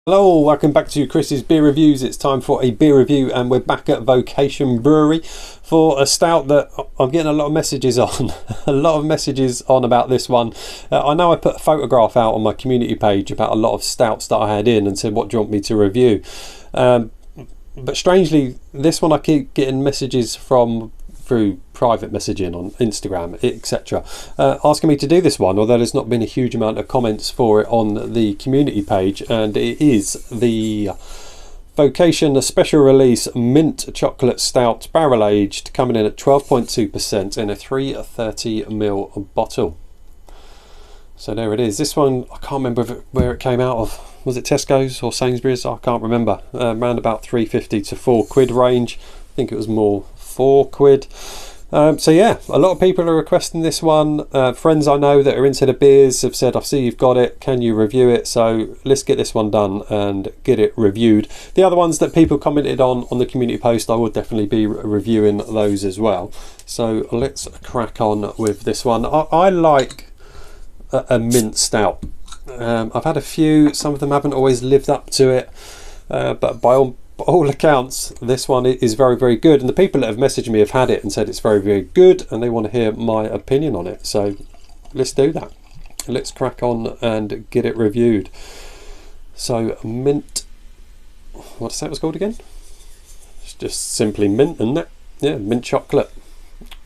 Hello, welcome back to Chris's Beer Reviews. It's time for a beer review and we're back at Vocation Brewery for a stout that I'm getting a lot of messages on. A lot of messages on about this one. I know I put a photograph out on my community page about a lot of stouts that I had in and said, what do you want me to review? But strangely, this one I keep getting messages from through private messaging on Instagram, etc., asking me to do this one, although there's not been a huge amount of comments for it on the community page. And it is the Vocation special release mint chocolate stout, barrel aged, coming in at 12.2% in a 330ml bottle. So there it is. This one, I can't remember where it came out of. Was it Tesco's or Sainsbury's? I can't remember. Around about £3.50 to £4 range. I think it was more £4. So yeah, a lot of people are requesting this one. Friends I know that are into the beers have said, I see you've got it, can you review it? So let's get this one done and get it reviewed. The other ones that people commented on the community post, I would definitely be reviewing those as well. So let's crack on with this one. I like a mint stout. I've had a few, some of them haven't always lived up to it, but by all accounts this one is very, very good, and the people that have messaged me have had it and said it's very, very good and they want to hear my opinion on it. So let's do that. Let's crack on and get it reviewed. So mint, what did I say it was called again? It's just simply mint, isn't it? Yeah, mint chocolate.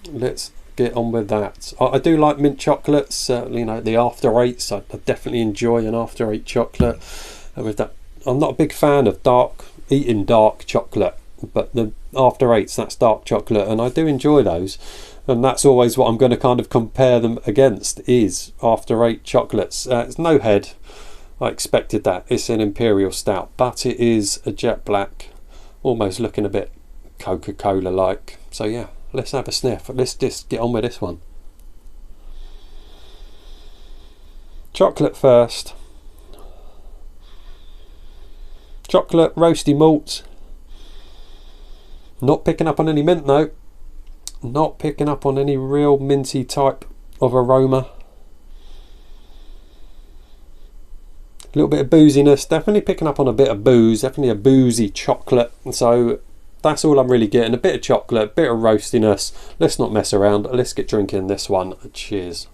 Let's get on with that. I do like mint chocolates, you know, the after eights. I definitely enjoy an after eight chocolate with that. I'm not a big fan of eating dark chocolate, but the after eights, that's dark chocolate, and I do enjoy those, and that's always what I'm going to kind of compare them against, is after eight chocolates. It's no head, I expected that. It's an Imperial stout, but it is a jet black, almost looking a bit Coca-Cola like. So yeah, let's have a sniff. Let's just get on with this one. Chocolate first. Chocolate, roasty malts. Not picking up on any mint though. Not picking up on any real minty type of aroma. A little bit of booziness. Definitely picking up on a bit of booze. Definitely a boozy chocolate. So that's all I'm really getting. A bit of chocolate, a bit of roastiness. Let's not mess around. Let's get drinking this one. Cheers.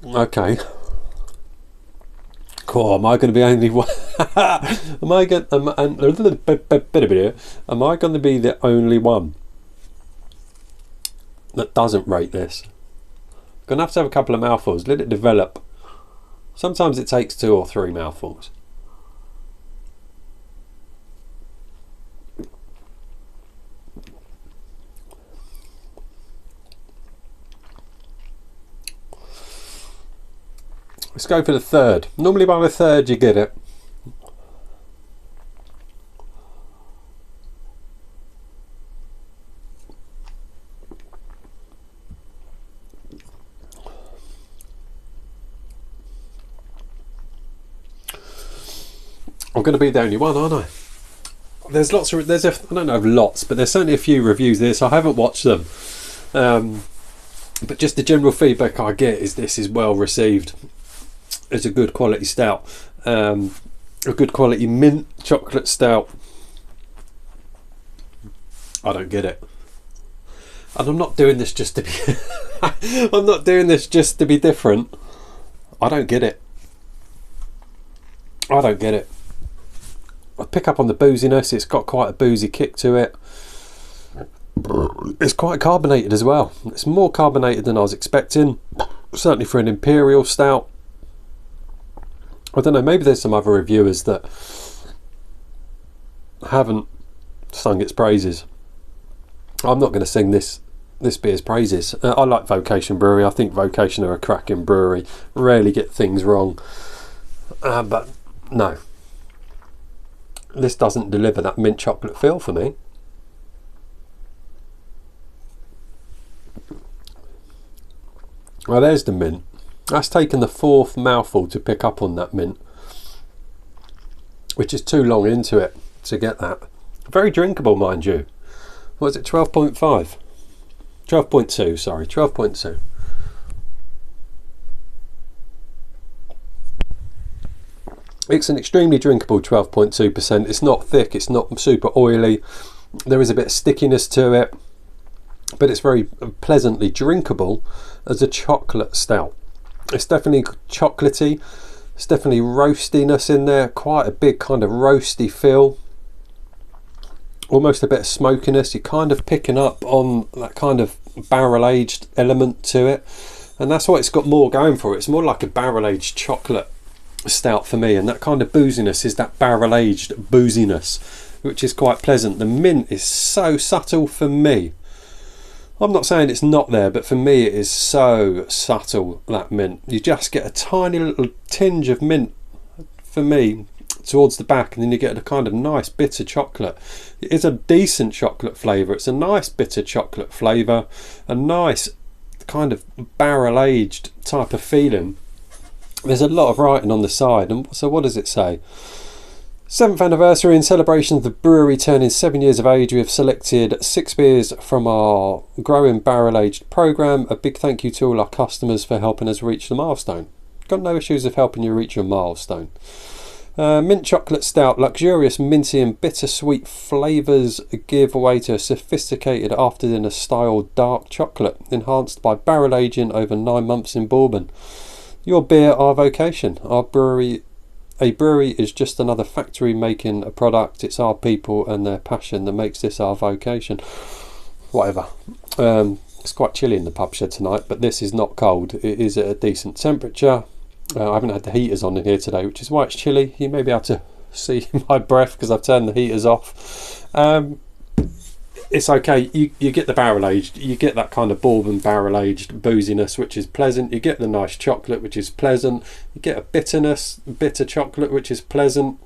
Okay. Cool. Am I going to be only one? Am I going to be the only one that doesn't rate this? I'm going to have a couple of mouthfuls. Let it develop. Sometimes it takes 2 or 3 mouthfuls. Let's go for the third. Normally by the third you get it. I'm going to be the only one, aren't I? There's lots of, I don't know of lots, but there's certainly a few reviews of this. I haven't watched them. But just the general feedback I get is this is well received. It's a good quality stout, a good quality mint chocolate stout. I don't get it, and I'm not doing this just to be I'm not doing this just to be different. I don't get it. I don't get it. I pick up on the booziness. It's got quite a boozy kick to it. It's quite carbonated as well. It's more carbonated than I was expecting, certainly for an Imperial stout. I don't know, maybe there's some other reviewers that haven't sung its praises. I'm not going to sing this beer's praises. I like Vocation Brewery. I think Vocation are a cracking brewery. Rarely get things wrong. But no, this doesn't deliver that mint chocolate feel for me. Well, there's the mint. That's taken the 4th mouthful to pick up on that mint, which is too long into it to get that. Very drinkable, mind you. What is it, 12.5? 12.2, sorry, 12.2. It's an extremely drinkable 12.2%. It's not thick, it's not super oily. There is a bit of stickiness to it, but it's very pleasantly drinkable as a chocolate stout. It's definitely chocolatey. There's definitely roastiness in there, quite a big kind of roasty feel. Almost a bit of smokiness. You're kind of picking up on that kind of barrel-aged element to it. And that's what it's got more going for it. It's more like a barrel-aged chocolate stout for me. And that kind of booziness is that barrel-aged booziness, which is quite pleasant. The mint is so subtle for me. I'm not saying it's not there, but for me it is so subtle, that mint. You just get a tiny little tinge of mint, for me, towards the back, and then you get a kind of nice bitter chocolate. It is a decent chocolate flavour. It's a nice bitter chocolate flavour, a nice kind of barrel-aged type of feeling. There's a lot of writing on the side, and so what does it say? 7th anniversary, in celebration of the brewery turning 7 years of age, we have selected 6 beers from our growing barrel-aged programme. A big thank you to all our customers for helping us reach the milestone. Got no issues of helping you reach your milestone. Mint chocolate stout, luxurious minty and bittersweet flavours give way to a sophisticated after dinner style dark chocolate, enhanced by barrel aging over 9 months in bourbon. Your beer, our vocation. A brewery is just another factory making a product. It's our people and their passion that makes this our vocation. Whatever. It's quite chilly in the pub shed tonight, but this is not cold. It is at a decent temperature. I haven't had the heaters on in here today, which is why it's chilly. You may be able to see my breath because I've turned the heaters off. It's okay. You get the barrel aged. You get that kind of bourbon barrel aged booziness, which is pleasant. You get the nice chocolate, which is pleasant. You get a bitter chocolate, which is pleasant.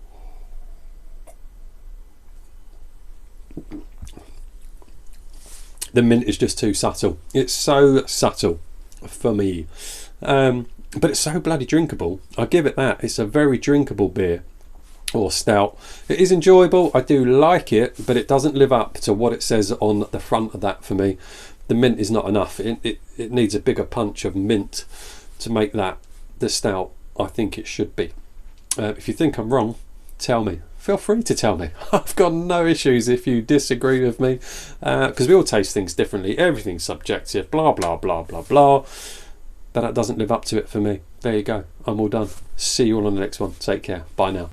The mint is just too subtle. It's so subtle for me, but it's so bloody drinkable. I give it that. It's a very drinkable beer. Or stout. It is enjoyable. I do like it, but it doesn't live up to what it says on the front of that for me. The mint is not enough. It needs a bigger punch of mint to make that the stout I think it should be. If you think I'm wrong, tell me. Feel free to tell me. I've got no issues if you disagree with me, because we all taste things differently. Everything's subjective, blah blah blah blah blah, but that doesn't live up to it for me. There you go. I'm all done. See you all on the next one. Take care. Bye now.